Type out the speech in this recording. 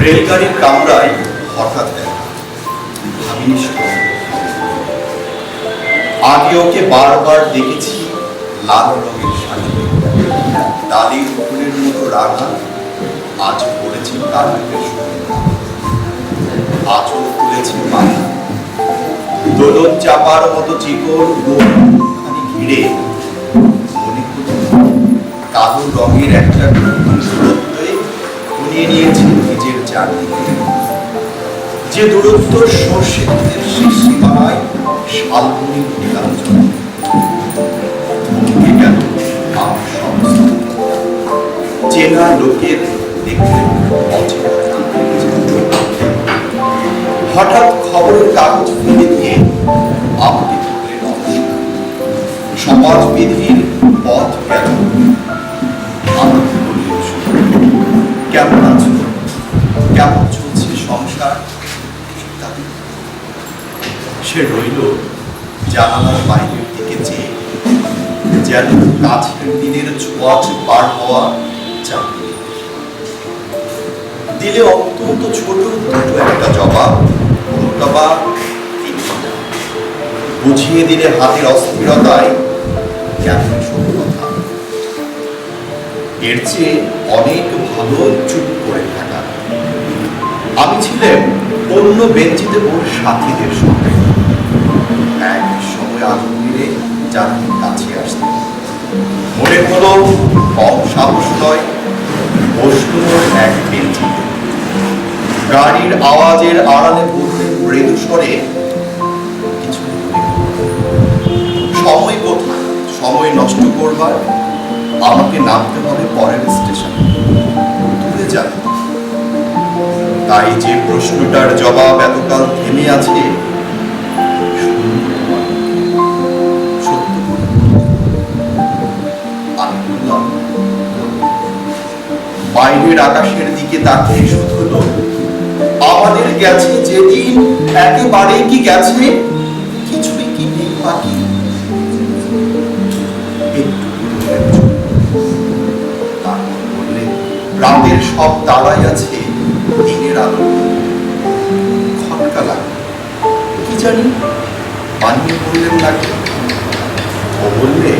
রেলগাড়ির কামরায় হঠাৎ দেখা, ভাবিনি আগে ওকে বারবার দেখেছি লাল রঙের শাড়ি, ডালির ফুলের মতো রাঙা, আজ পড়েছে কার্পেটের আঁচল খুলেছে মাথা, দোলন চাপার মতো চিকন গোখানি ঘিরে মনে হলো কালো রঙের একটা দূরত্বে ঘনিয়ে নিয়েছে নিজের চারদিকে, যে দূরত্ব সর্ষে ক্ষেতের শেষ সীমানায় শালবনি নীলাঞ্চল। থমকে গেল আমার সমস্ত চেনা লোকের দেখলে অচেনা। হঠাৎ খবরের কাগজ ফেলে দিয়ে আমাকে ধরলেন নমস্কার। সমাজবিধির পথ গেল। আমাকে বললেন কেমন আছো, কেমন চলছে সংসার ইত্যাদি। সে রইল জানালার বাইরের দিকে চেয়ে, যেন কাছের দিনের ছোঁয়াচ পার হওয়া চাকরি দিলে অত্যন্ত ছোট দুটো একটা জবাব, কোনটা বা বুঝিয়ে দিলে হাতের অস্থিরতায় কেমন কথা। এর চেয়ে অনেক ভালো চুপ করে থাকা। আমি ছিলাম অন্য বেঞ্চিতে ওর সাথীদের সঙ্গে, এক সময় আগুন দিলে যার কাছে আসতে মনে হলো কম সাহস নয়, বসল এক বেঞ্চিতে। গাড়ির আওয়াজের আড়ালে বললেন মৃদু স্বরে, কিছু সময় কোথায়, সময় নষ্ট করবার, আমাকে নামতে হবে পরের স্টেশনে, দূরে যাবে। তাই যে প্রশ্নটার জবাব এতকাল থেমে আছে, সত্য আমি বললাম, বাইরের আকাশের দিকে তাকিয়ে শুধু হলো আমাদের গেছে যেদিন একেবারে কি গেছে, কিছুই কি নেই বাকি। তারপর বললে রাতের সব তারাই আছে দিনের আলো। খটকা লাগলো, কি জানি বানিয়ে বললেন নাকি। ও বললে